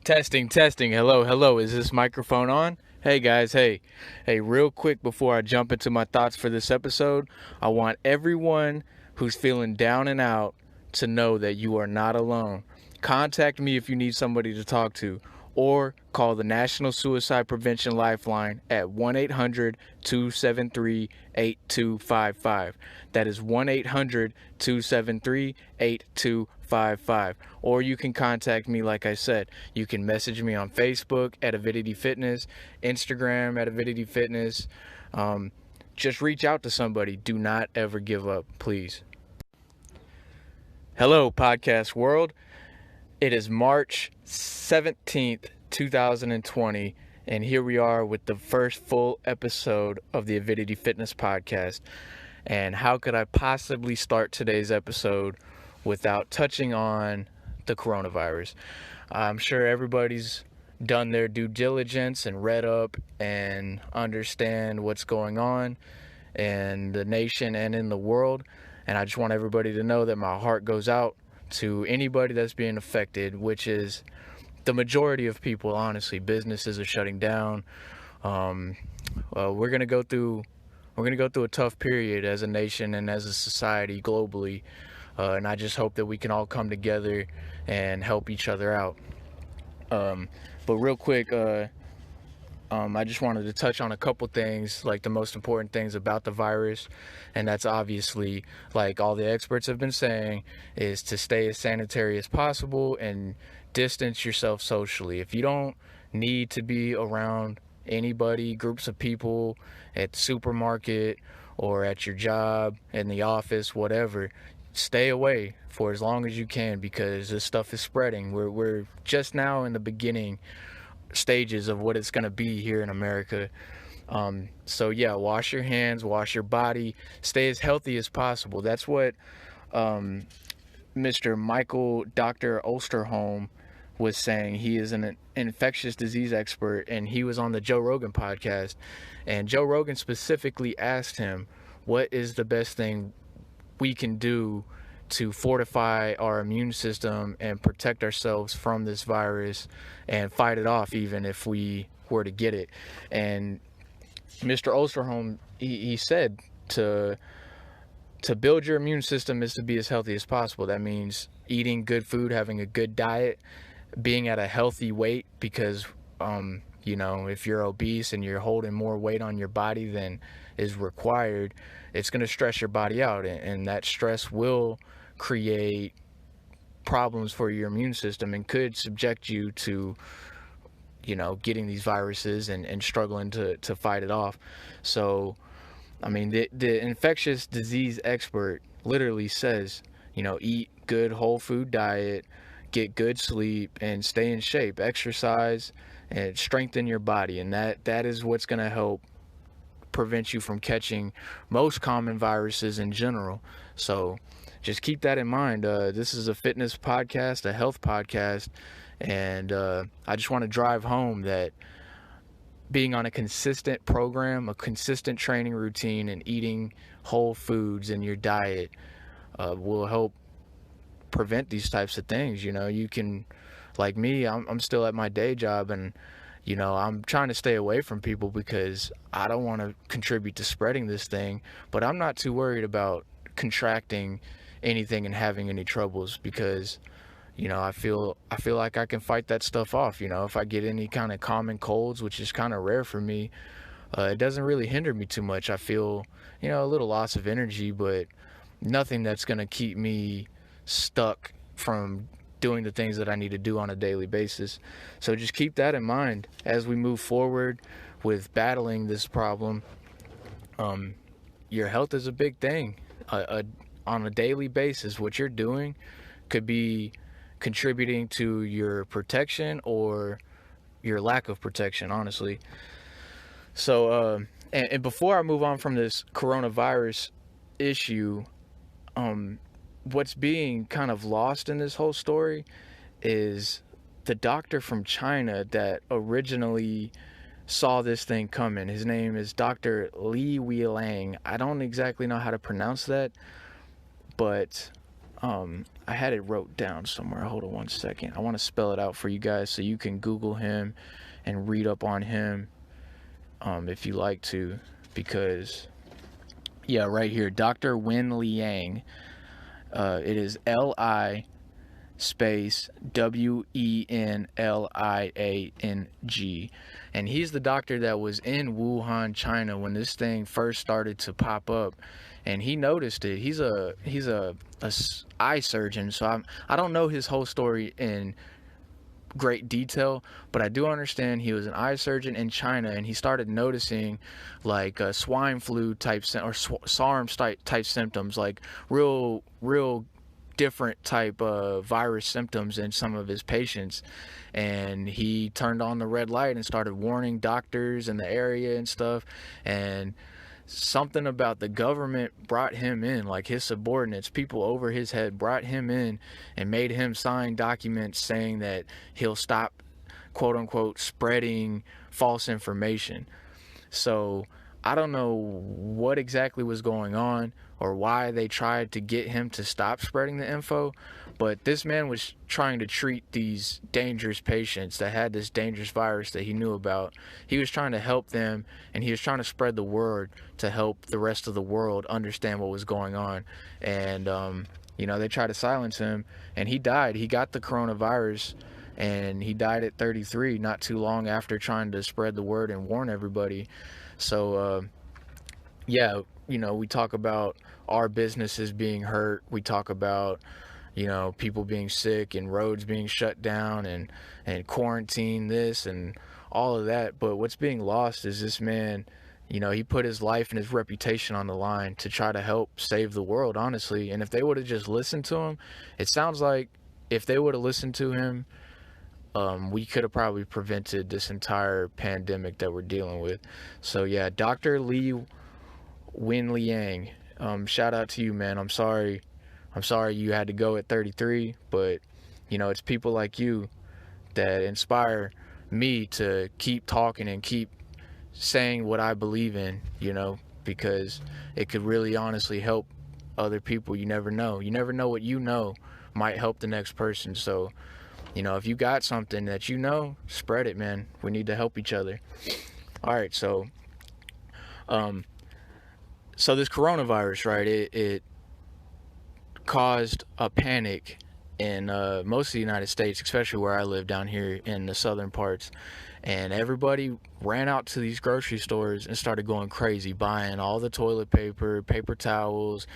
Testing, testing. Hello, hello. Is this microphone on? Hey guys, hey, real quick before I jump into my thoughts for this episode, I want everyone who's feeling down and out to know that you are not alone. Contact me if you need somebody to talk to, or call the National Suicide Prevention Lifeline at 1 800 273 8255. That is 1 800 273 8255. Or you can contact me, like I said. You can message me on Facebook at Avidity Fitness, Instagram at Avidity Fitness. Just reach out to somebody. Do not ever give up, please. Hello, podcast world. It is March 17th, 2020, and here we are with the first full episode of the Avidity Fitness podcast. And how could I possibly start today's episode without touching on the coronavirus? I'm sure everybody's done their due diligence and read up and understand what's going on in the nation and in the world. And I just want everybody to know that my heart goes out to anybody that's being affected, which is the majority of people. Honestly, businesses are shutting down. We're gonna go through a tough period as a nation and as a society globally, and I just hope that we can all come together and help each other out. But real quick, I just wanted to touch on a couple things, like the most important things about the virus, and that's obviously, like all the experts have been saying, is to stay as sanitary as possible and distance yourself socially. If you don't need to be around anybody, groups of people at the supermarket or at your job, in the office, whatever, stay away for as long as you can, because this stuff is spreading. We're just now in the beginning stages of what it's going to be here in America. So yeah, wash your hands, wash your body, stay as healthy as possible. That's what Mr. Michael Dr. Osterholm was saying. He is an infectious disease expert, and he was on the Joe Rogan podcast, and Joe Rogan specifically asked him, what is the best thing we can do to fortify our immune system and protect ourselves from this virus and fight it off, even if we were to get it? And Mr. Osterholm, he said to build your immune system is to be as healthy as possible. That means eating good food, having a good diet, being at a healthy weight, because if you're obese and you're holding more weight on your body than is required, it's going to stress your body out, and that stress will create problems for your immune system and could subject you to getting these viruses and struggling to fight it off. So I mean, the infectious disease expert literally says, eat good whole food diet, get good sleep, and stay in shape, exercise, and strengthen your body. And that is what's going to help prevent you from catching most common viruses in general. So just keep that in mind. This is a fitness podcast, a health podcast, and I just want to drive home that being on a consistent program, a consistent training routine, and eating whole foods in your diet will help prevent these types of things. You can, like me, I'm still at my day job, and I'm trying to stay away from people because I don't want to contribute to spreading this thing. But I'm not too worried about contracting anything and having any troubles, because I feel like I can fight that stuff off. If I get any kind of common colds, which is kind of rare for me, it doesn't really hinder me too much. I feel a little loss of energy, but nothing that's going to keep me stuck from doing the things that I need to do on a daily basis. So just keep that in mind as we move forward with battling this problem. Your health is a big thing. On a daily basis, what you're doing could be contributing to your protection or your lack of protection, honestly. So and before I move on from this coronavirus issue, what's being kind of lost in this whole story is the doctor from China that originally saw this thing coming. His name is Dr. Wen Liang. I don't exactly know how to pronounce that, but I I had it wrote down somewhere. Hold on one second. I want to spell it out for you guys so you can Google him and read up on him if you like to, because yeah, right here, Dr. Wen Liang. It is Li space WENLIANG, and he's the doctor that was in Wuhan, China when this thing first started to pop up, and he noticed it. He's a eye surgeon, so I don't know his whole story in great detail, but I do understand he was an eye surgeon in China, and he started noticing like swine flu type or SARS type symptoms, like real different type of virus symptoms in some of his patients. And he turned on the red light and started warning doctors in the area and stuff, and something about the government brought him in, like his subordinates, people over his head brought him in and made him sign documents saying that he'll stop, quote unquote, spreading false information. So I don't know what exactly was going on or why they tried to get him to stop spreading the info, but this man was trying to treat these dangerous patients that had this dangerous virus that he knew about. He was trying to help them, and he was trying to spread the word to help the rest of the world understand what was going on. And they tried to silence him, and he died. He got the coronavirus, and he died at 33, not too long after trying to spread the word and warn everybody. So we talk about our businesses being hurt. We talk about, people being sick and roads being shut down and quarantine this and all of that. But what's being lost is this man, he put his life and his reputation on the line to try to help save the world, honestly. And if they would have just listened to him, it sounds like if they would have listened to him, we could have probably prevented this entire pandemic that we're dealing with. So yeah, Dr. Wen Liang, shout out to you, man. I'm sorry you had to go at 33, but it's people like you that inspire me to keep talking and keep saying what I believe in, because it could really honestly help other people. You never know what might help the next person. So if you got something that spread it, man. We need to help each other. All right, so this coronavirus, right, it caused a panic in most of the United States, especially where I live down here in the southern parts. And everybody ran out to these grocery stores and started going crazy, buying all the toilet paper, paper towels,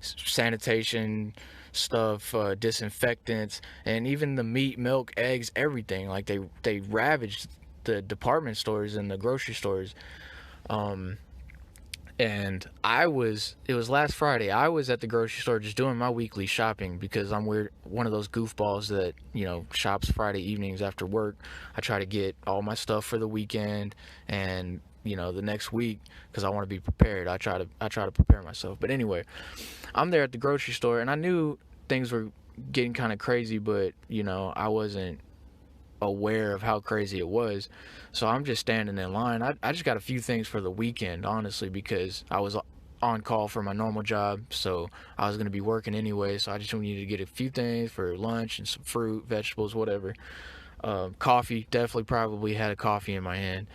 sanitation stuff, disinfectants, and even the meat, milk, eggs, everything. Like they ravaged the department stores and the grocery stores. And it was last Friday. I was at the grocery store just doing my weekly shopping because I'm one of those goofballs that, shops Friday evenings after work. I try to get all my stuff for the weekend and, the next week, because I want to be prepared. I try to prepare myself. But anyway, I'm there at the grocery store, and I knew things were getting kind of crazy, but, I wasn't aware of how crazy it was. So I'm just standing in line. I just got a few things for the weekend, honestly, because I was on call for my normal job, so I was going to be working anyway. So I just needed to get a few things for lunch and some fruit, vegetables, whatever. Coffee, definitely probably had a coffee in my hand.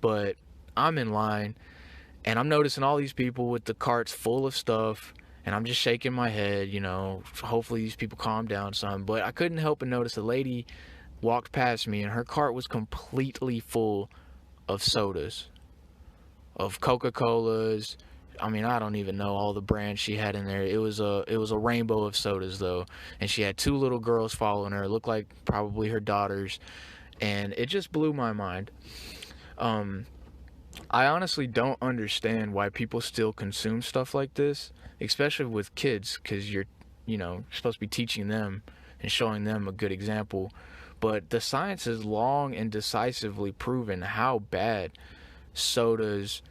But I'm in line, and I'm noticing all these people with the carts full of stuff, and I'm just shaking my head, hopefully these people calm down some. But I couldn't help but notice a lady walked past me, and her cart was completely full of sodas, of Coca-Colas. I mean, I don't even know all the brands she had in there. It was a rainbow of sodas, though, and she had two little girls following her. It looked like probably her daughters, and it just blew my mind. I honestly don't understand why people still consume stuff like this, especially with kids, because you're supposed to be teaching them and showing them a good example. But the science has long and decisively proven how bad sodas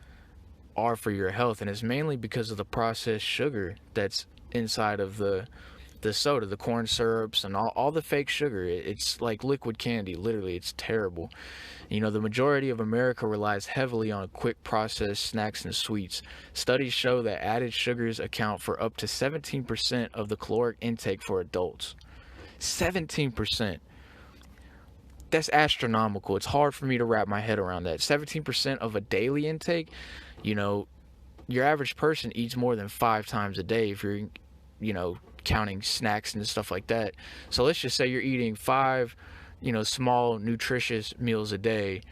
are for your health, and it's mainly because of the processed sugar that's inside of the the soda, the corn syrups, and all the fake sugar. It's like liquid candy. Literally, it's terrible. You know, the majority of America relies heavily on quick processed snacks and sweets. Studies show that added sugars account for up to 17% of the caloric intake for adults. 17%. That's astronomical. It's hard for me to wrap my head around that. 17% of a daily intake, you know, your average person eats more than 5 times a day if you're, counting snacks and stuff like that. So let's just say you're eating 5, small nutritious meals a day,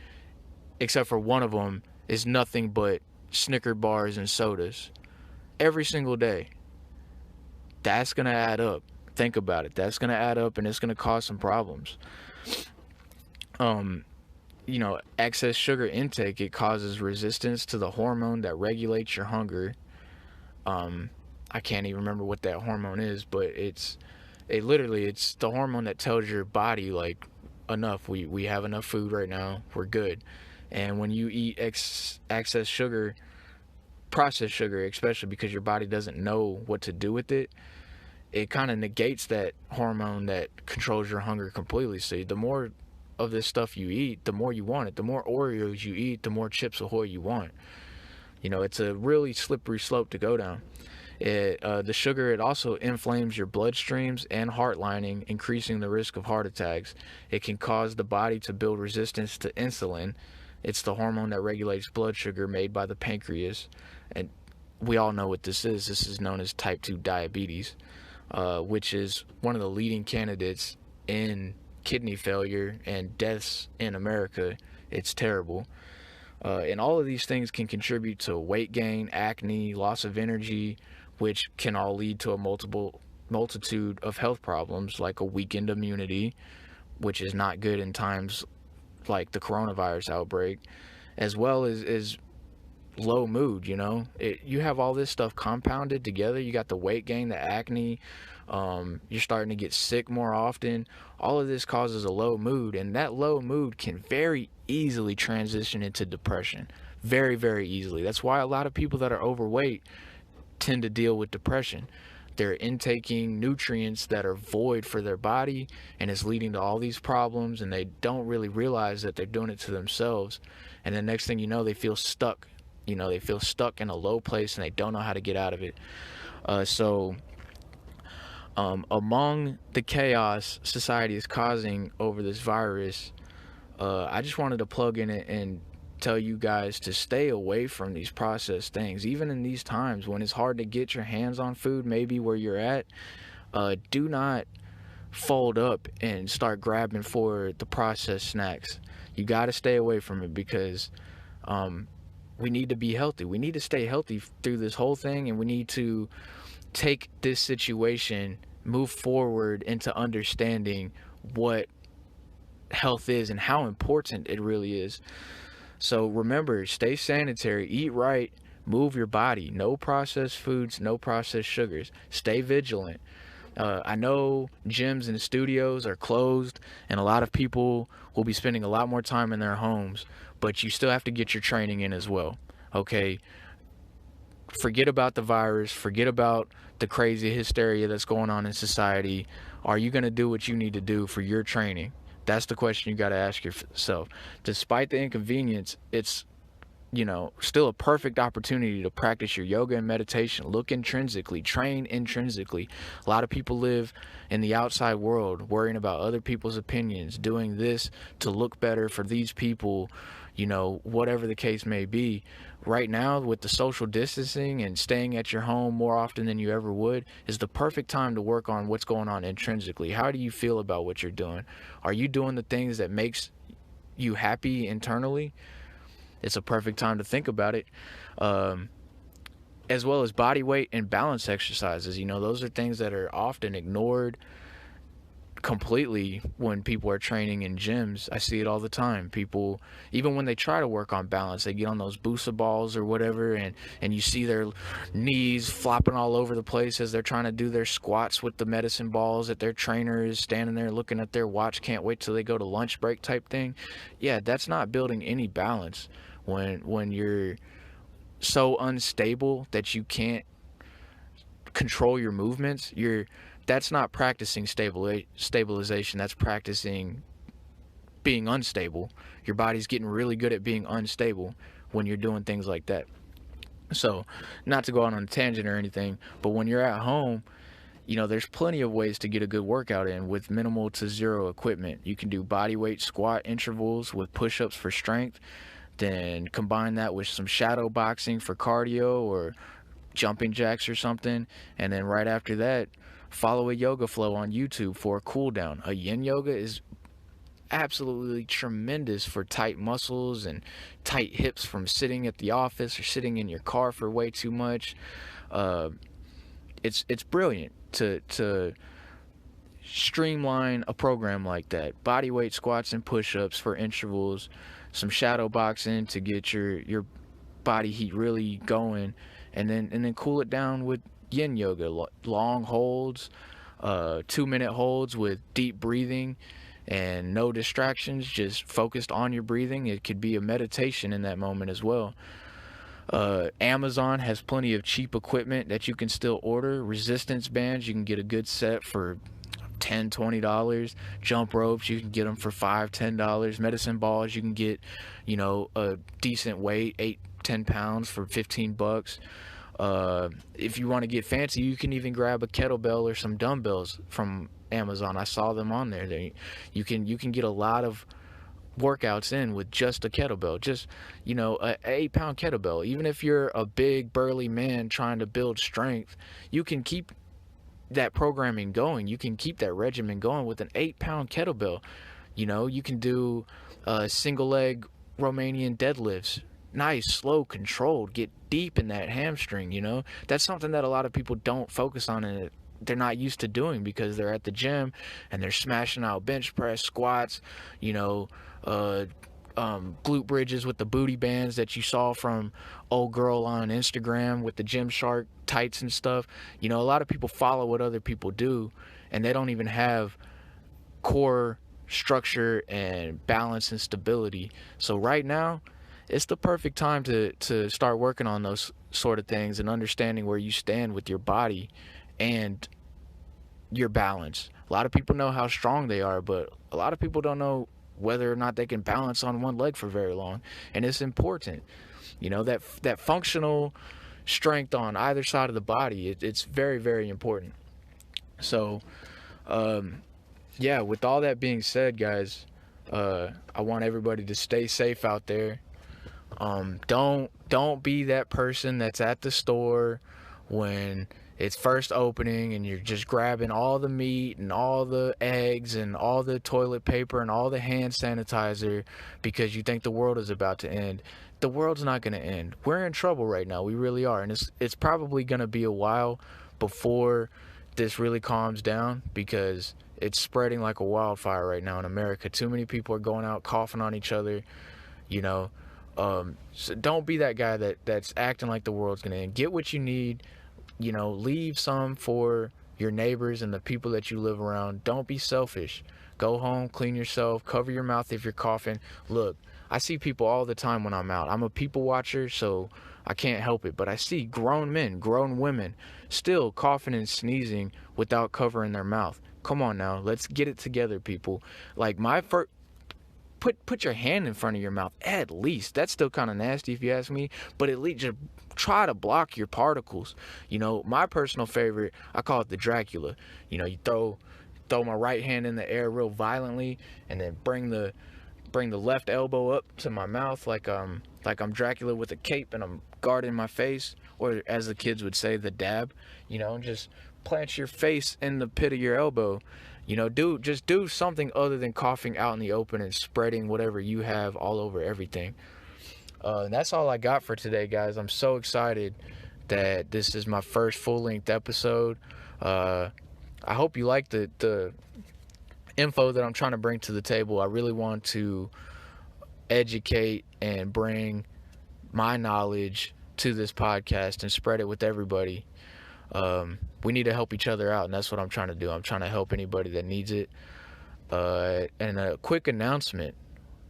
except for one of them is nothing but Snicker bars and sodas every single day. That's going to add up. Think about it. That's going to add up, and it's going to cause some problems. Excess sugar intake, it causes resistance to the hormone that regulates your hunger. I can't even remember what that hormone is, but it's the hormone that tells your body, like, enough. We have enough food right now. We're good. And when you eat excess sugar, processed sugar, especially because your body doesn't know what to do with it, it kind of negates that hormone that controls your hunger completely. So the more of this stuff you eat, the more you want it. The more Oreos you eat, the more Chips Ahoy you want. It's a really slippery slope to go down. The sugar, it also inflames your bloodstreams and heart lining, increasing the risk of heart attacks. It can cause the body to build resistance to insulin. It's the hormone that regulates blood sugar made by the pancreas. And we all know what this is. This is known as type 2 diabetes, which is one of the leading candidates in kidney failure and deaths in America. It's terrible. And all of these things can contribute to weight gain, acne, loss of energy, which can all lead to a multitude of health problems like a weakened immunity, which is not good in times like the coronavirus outbreak, as well as low mood. You have all this stuff compounded together. You got the weight gain, the acne, you're starting to get sick more often. All of this causes a low mood, and that low mood can very easily transition into depression. Very, very easily. That's why a lot of people that are overweight tend to deal with depression. They're intaking nutrients that are void for their body, and it's leading to all these problems, and they don't really realize that they're doing it to themselves. And the next thing you know, they feel stuck. They feel stuck in a low place, and they don't know how to get out of it. Among the chaos society is causing over this virus, I just wanted to plug in it and tell you guys to stay away from these processed things. Even in these times when it's hard to get your hands on food, maybe where you're at, do not fold up and start grabbing for the processed snacks. You got to stay away from it, because we need to be healthy. We need to stay healthy through this whole thing, and we need to take this situation, move forward into understanding what health is and how important it really is. So remember, stay sanitary, eat right, move your body. No processed foods, no processed sugars. Stay vigilant. I know gyms and studios are closed, and a lot of people will be spending a lot more time in their homes, but you still have to get your training in as well. Okay? Forget about the virus. Forget about the crazy hysteria that's going on in society. Are you going to do what you need to do for your training? That's the question you got to ask yourself. Despite the inconvenience, it's, still a perfect opportunity to practice your yoga and meditation. Look intrinsically, train intrinsically. A lot of people live in the outside world worrying about other people's opinions, doing this to look better for these people, whatever the case may be. Right now, with the social distancing and staying at your home more often than you ever would, is the perfect time to work on what's going on intrinsically. How do you feel about what you're doing? Are you doing the things that makes you happy internally? It's a perfect time to think about it. As well as body weight and balance exercises. Those are things that are often ignored completely when people are training in gyms. I see it all the time. People, even when they try to work on balance, they get on those booster balls or whatever, and you see their knees flopping all over the place as they're trying to do their squats with the medicine balls, that their trainer is standing there looking at their watch, can't wait till they go to lunch break type thing. Yeah, that's not building any balance. When you're so unstable that you can't control your movements, that's not practicing stabilization. That's practicing being unstable. Your body's getting really good at being unstable when you're doing things like that. So, not to go out on a tangent or anything, but when you're at home, there's plenty of ways to get a good workout in with minimal to zero equipment. You can do body weight squat intervals with push-ups for strength, then combine that with some shadow boxing for cardio or jumping jacks or something, and then right after that, follow a yoga flow on YouTube for a cool down. A yin yoga is absolutely tremendous for tight muscles and tight hips from sitting at the office or sitting in your car for way too much. It's brilliant to streamline a program like that. Body weight squats and push-ups for intervals, some shadow boxing to get your body heat really going, and then cool it down with yin yoga, long holds, 2-minute holds with deep breathing and no distractions, just focused on your breathing. It could be a meditation in that moment as well. Amazon has plenty of cheap equipment that you can still order. Resistance bands, you can get a good set for $10-$20. Jump ropes, you can get them for $5-$10. Medicine balls, you can get a decent weight, 8-10 pounds for $15. If you want to get fancy, you can even grab a kettlebell or some dumbbells from Amazon. I saw them on there. You can get a lot of workouts in with just a kettlebell, just a 8-pound kettlebell. Even if you're a big burly man trying to build strength, you can keep that programming going. You can keep that regimen going with an 8-pound kettlebell. You can do single leg Romanian deadlifts, nice, slow, controlled, get deep in that hamstring. That's something that a lot of people don't focus on, and they're not used to doing because they're at the gym and they're smashing out bench press, squats, glute bridges with the booty bands that you saw from old girl on Instagram with the Gymshark tights and stuff. A lot of people follow what other people do, and they don't even have core structure and balance and stability. So right now, it's the perfect time to start working on those sort of things and understanding where you stand with your body and your balance. A lot of people know how strong they are, but a lot of people don't know whether or not they can balance on one leg for very long. And it's important, that functional strength on either side of the body. It's very, very important. So, with all that being said, guys, I want everybody to stay safe out there. Don't be that person that's at the store when it's first opening and you're just grabbing all the meat and all the eggs and all the toilet paper and all the hand sanitizer because you think the world is about to end. The world's not going to end. We're in trouble right now. We really are. And it's probably going to be a while before this really calms down because it's spreading like a wildfire right now in America. Too many people are going out coughing on each other, so don't be that guy that's acting like the world's going to end. Get what you need. Leave some for your neighbors and the people that you live around. Don't be selfish. Go home, clean yourself, cover your mouth if you're coughing. Look, I see people all the time when I'm out. I'm a people watcher, so I can't help it. But I see grown men, grown women still coughing and sneezing without covering their mouth. Come on now, let's get it together, people. Like put your hand in front of your mouth at least. That's still kind of nasty if you ask me, but at least just try to block your particles. My personal favorite, I call it the Dracula. You throw my right hand in the air real violently and then bring the left elbow up to my mouth like I'm Dracula with a cape and I'm guarding my face, or as the kids would say, the dab. Just plant your face in the pit of your elbow. Do something other than coughing out in the open and spreading whatever you have all over everything. And that's all I got for today, guys. I'm so excited that this is my first full-length episode. I hope you like the info that I'm trying to bring to the table. I really want to educate and bring my knowledge to this podcast and spread it with everybody. We need to help each other out, and that's what I'm trying to do. I'm trying to help anybody that needs it. And a quick announcement.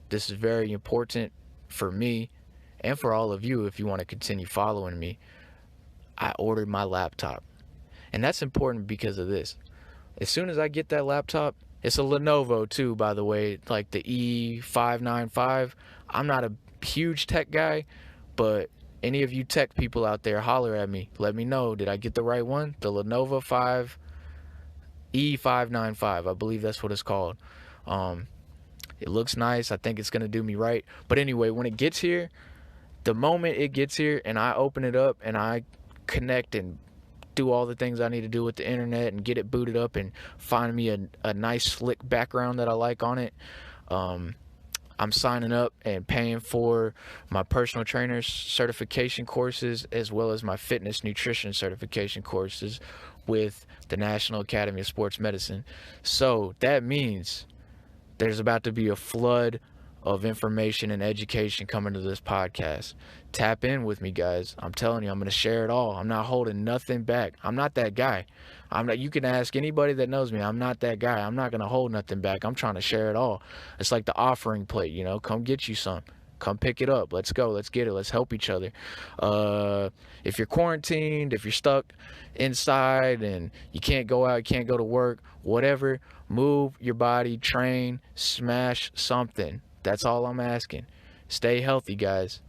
This is very important for me and for all of you if you want to continue following me. I ordered my laptop. And that's important because of this. As soon as I get that laptop, it's a Lenovo too, by the way, like the E595. I'm not a huge tech guy, but any of you tech people out there, holler at me. Let me know, did I get the right one? The Lenovo 5 E595, I believe that's what it's called. It looks nice. I think it's going to do me right. But anyway, when it gets here, the moment it gets here and I open it up and I connect and do all the things I need to do with the internet and get it booted up and find me a nice slick background that I like on it, I'm signing up and paying for my personal trainer certification courses as well as my fitness nutrition certification courses with the National Academy of Sports Medicine. So that means there's about to be a flood of information and education coming to this podcast. Tap in with me, guys. I'm telling you, I'm going to share it all. I'm not holding nothing back. I'm not that guy. You can ask anybody that knows me. I'm not that guy. I'm not going to hold nothing back. I'm trying to share it all. It's like the offering plate, you know, come get you some. Come pick it up. Let's go. Let's get it. Let's help each other. If you're quarantined, if you're stuck inside and you can't go out, you can't go to work, whatever, move your body, train, smash something. That's all I'm asking. Stay healthy, guys.